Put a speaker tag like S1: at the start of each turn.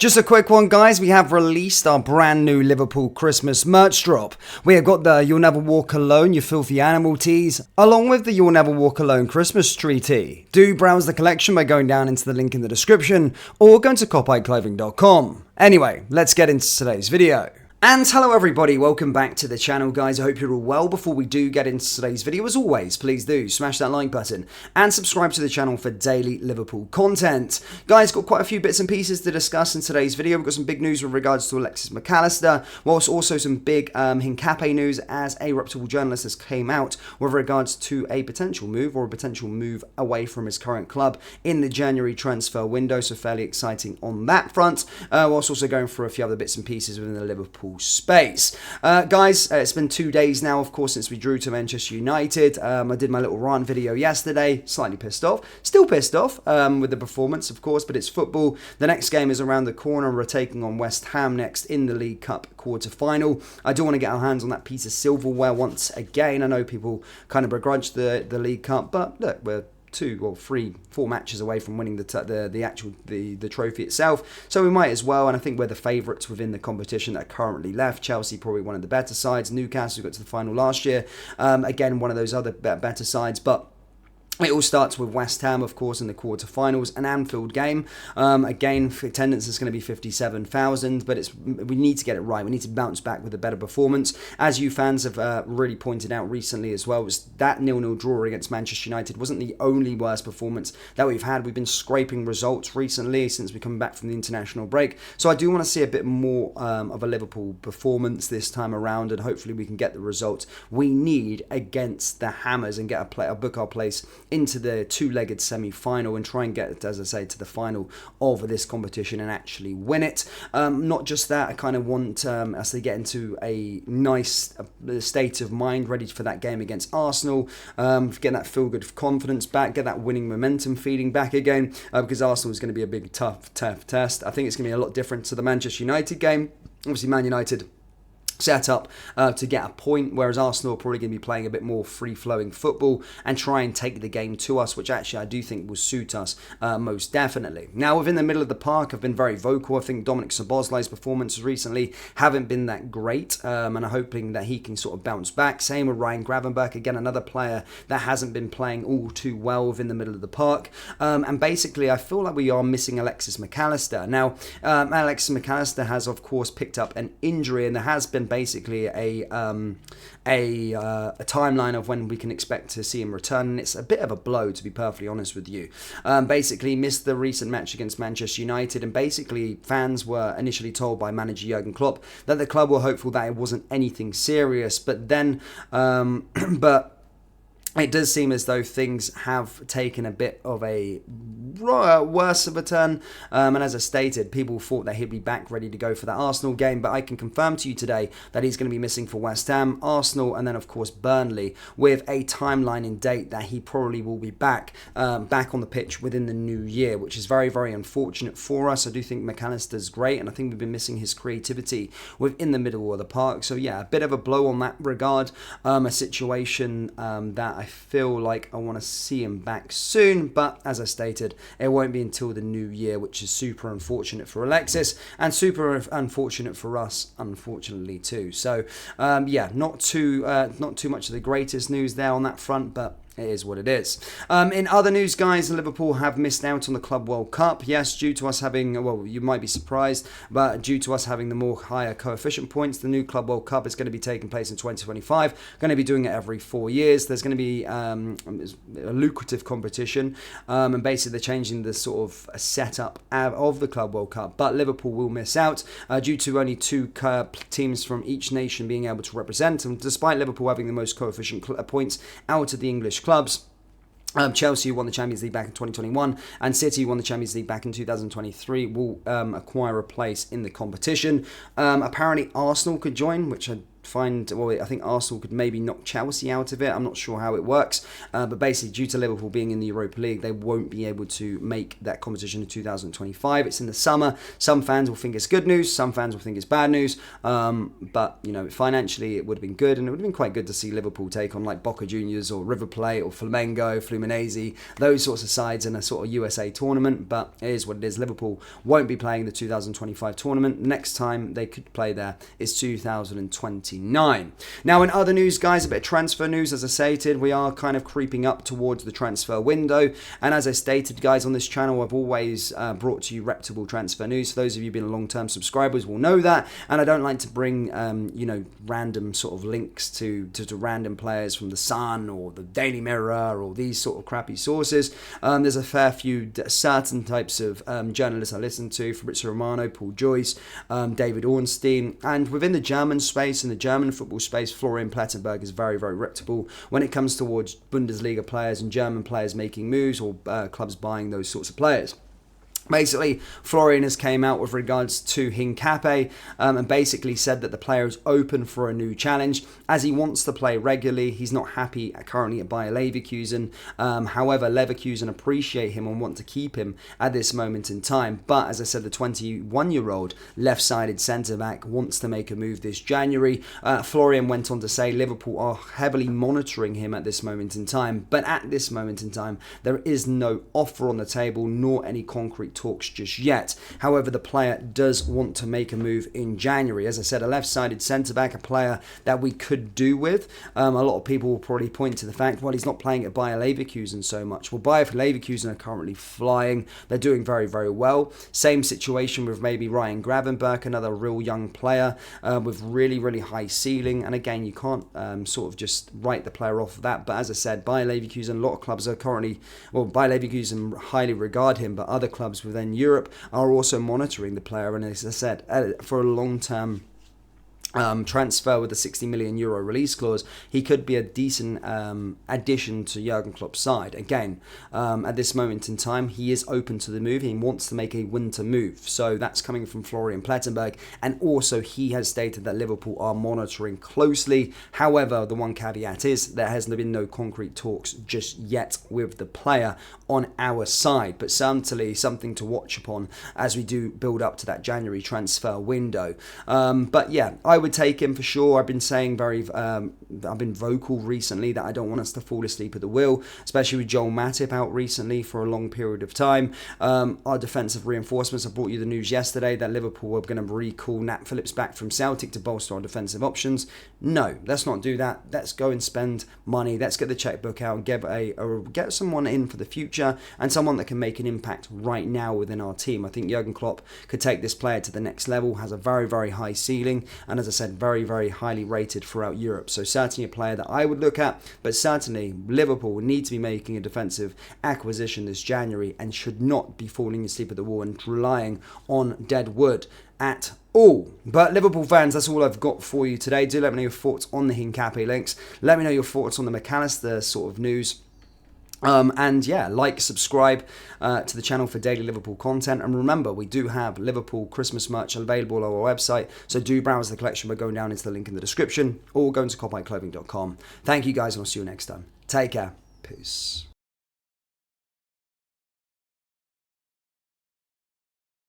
S1: Just a quick one, guys. We have released our brand new Liverpool Christmas merch drop. We have got the You'll Never Walk Alone, You Filthy Animal tees, along with the You'll Never Walk Alone Christmas tree tee. Do browse the collection by going down into the link in the description or going to copyclothing.com. Anyway, let's get into today's video. And hello everybody, welcome back to the channel, guys. I hope you're all well. Before we do get into today's video, as always, please do smash that like button and subscribe to the channel for daily Liverpool content. Guys, got quite a few bits and pieces to discuss in today's video. We've got some big news with regards to Alexis McAllister, whilst also some big Hincapié news as a reputable journalist has came out with regards to a potential move away from his current club in the January transfer window. So fairly exciting on that front, whilst also going through a few other bits and pieces within the Liverpool space. Guys, it's been 2 days now, of course, since we drew to Manchester United. I did my little rant video yesterday, slightly pissed off, still pissed off with the performance, of course, but it's football. The next game is around the corner. We're taking on West Ham next in the League Cup quarter-final. I do want to get our hands on that piece of silverware once again. I know people kind of begrudge the League Cup, but look, we're 4 matches away from winning the trophy itself, so we might as well. And I think we're the favourites within the competition that are currently left. Chelsea probably one of the better sides. Newcastle got to the final last year, again one of those other better sides, but it all starts with West Ham, of course, in the quarterfinals, an Anfield game. Again, attendance is going to be 57,000, but we need to get it right. We need to bounce back with a better performance. As you fans have really pointed out recently as well, was that 0-0 draw against Manchester United wasn't the only worst performance that we've had. We've been scraping results recently since we come back from the international break. So I do want to see a bit more of a Liverpool performance this time around, and hopefully we can get the results we need against the Hammers and get book our place into the two-legged semi-final and try and get, as I say, to the final of this competition and actually win it. Not just that, I kind of want us to get into a nice state of mind, ready for that game against Arsenal, get that feel-good confidence back, get that winning momentum feeling back again, because Arsenal is going to be a big, tough test. I think it's going to be a lot different to the Manchester United game. Obviously, Man United set up to get a point, whereas Arsenal are probably going to be playing a bit more free-flowing football and try and take the game to us, which actually I do think will suit us most definitely. Now, within the middle of the park, I've been very vocal. I think Dominic Szoboszlai's performances recently haven't been that great, and I'm hoping that he can sort of bounce back. Same with Ryan Gravenberch, again, another player that hasn't been playing all too well within the middle of the park. And basically, I feel like we are missing Alexis McAllister. Now, Alexis McAllister has, of course, picked up an injury, and there has been basically a timeline of when we can expect to see him return, and it's a bit of a blow, to be perfectly honest with you. Basically missed the recent match against Manchester United, and basically fans were initially told by manager Jurgen Klopp that the club were hopeful that it wasn't anything serious, but then it does seem as though things have taken a bit of a worse of a turn, and as I stated, people thought that he'd be back ready to go for that Arsenal game, but I can confirm to you today that he's going to be missing for West Ham, Arsenal, and then of course Burnley, with a timeline and date that he probably will be back on the pitch within the new year, which is very, very unfortunate for us. I do think McAllister's great, and I think we've been missing his creativity within the middle of the park. So yeah, a bit of a blow on that regard, a situation that I feel like I want to see him back soon, but as I stated, it won't be until the new year, which is super unfortunate for Alexis and super unfortunate for us, unfortunately too. So yeah, not too much of the greatest news there on that front, but it is what it is. In other news, guys, Liverpool have missed out on the Club World Cup. Yes, due to us having, well, you might be surprised, but due to us having the more higher coefficient points, the new Club World Cup is going to be taking place in 2025. Going to be doing it every 4 years. There's going to be a lucrative competition, and basically they're changing the sort of setup of the Club World Cup, but Liverpool will miss out due to only 2 teams from each nation being able to represent, and despite Liverpool having the most coefficient points out of the English clubs, Chelsea, who won the Champions League back in 2021, and City, who won the Champions League back in 2023, will acquire a place in the competition. Apparently, Arsenal could join, which I find, well, I think Arsenal could maybe knock Chelsea out of it. I'm not sure how it works, but basically due to Liverpool being in the Europa League, they won't be able to make that competition in 2025. It's in the summer. Some fans will think it's good news, some fans will think it's bad news, but you know, financially it would have been good, and it would have been quite good to see Liverpool take on like Boca Juniors or River Plate or Flamengo, Fluminense, those sorts of sides in a sort of USA tournament. But it is what it is. Liverpool won't be playing the 2025 tournament. Next time they could play there is 2029. Now, in other news, guys, a bit of transfer news. As I stated, we are kind of creeping up towards the transfer window, and as I stated, guys, on this channel I've always brought to you reputable transfer news. For those of you who've been long-term subscribers will know that, and I don't like to bring you know, random sort of links to random players from the Sun or the Daily Mirror or these sort of crappy sources. There's a fair few certain types of journalists I listen to: Fabrizio Romano, Paul Joyce, David Ornstein, and within the German space and the German football space, Florian Plettenberg is very, very reputable when it comes towards Bundesliga players and German players making moves, or clubs buying those sorts of players. Basically, Florian has came out with regards to Hincapié and basically said that the player is open for a new challenge as he wants to play regularly. He's not happy currently at Bayer Leverkusen. However, Leverkusen appreciate him and want to keep him at this moment in time. But as I said, the 21-year-old left-sided centre-back wants to make a move this January. Florian went on to say Liverpool are heavily monitoring him at this moment in time. But at this moment in time, there is no offer on the table nor any concrete talks just yet. However, the player does want to make a move in January. As I said, a left-sided centre-back, a player that we could do with. A lot of people will probably point to the fact, well, he's not playing at Bayer Leverkusen so much. Well, Bayer Leverkusen are currently flying. They're doing very, very well. Same situation with maybe Ryan Gravenberch, another real young player with really, really high ceiling. And again, you can't sort of just write the player off of that. But as I said, Bayer Leverkusen, a lot of clubs are currently, well, Bayer Leverkusen highly regard him, but other clubs within Europe are also monitoring the player, and as I said, for a long-term transfer with a €60 million release clause, he could be a decent addition to Jurgen Klopp's side. Again, at this moment in time, he is open to the move. He wants to make a winter move. So that's coming from Florian Plettenberg. And also, he has stated that Liverpool are monitoring closely. However, the one caveat is there has been no concrete talks just yet with the player on our side. But certainly something to watch upon as we do build up to that January transfer window. But yeah, I would take him for sure. I've been saying I've been vocal recently that I don't want us to fall asleep at the wheel, especially with Joel Matip out recently for a long period of time. Our defensive reinforcements, I brought you the news yesterday that Liverpool are going to recall Nat Phillips back from Celtic to bolster our defensive options. No, let's not do that. Let's go and spend money. Let's get the checkbook out and get someone in for the future, and someone that can make an impact right now within our team. I think Jurgen Klopp could take this player to the next level, has a very, very high ceiling, and as I said, very, very highly rated throughout Europe. So certainly a player that I would look at, but certainly Liverpool will need to be making a defensive acquisition this January and should not be falling asleep at the wall and relying on dead wood at all. But Liverpool fans, that's all I've got for you today. Do let me know your thoughts on the Hincapié links. Let me know your thoughts on the McAllister sort of news. And yeah, subscribe to the channel for daily Liverpool content. And remember, we do have Liverpool Christmas merch available on our website. So do browse the collection by going down into the link in the description or going to copyclothing.com. Thank you guys, and I'll see you next time. Take care. Peace.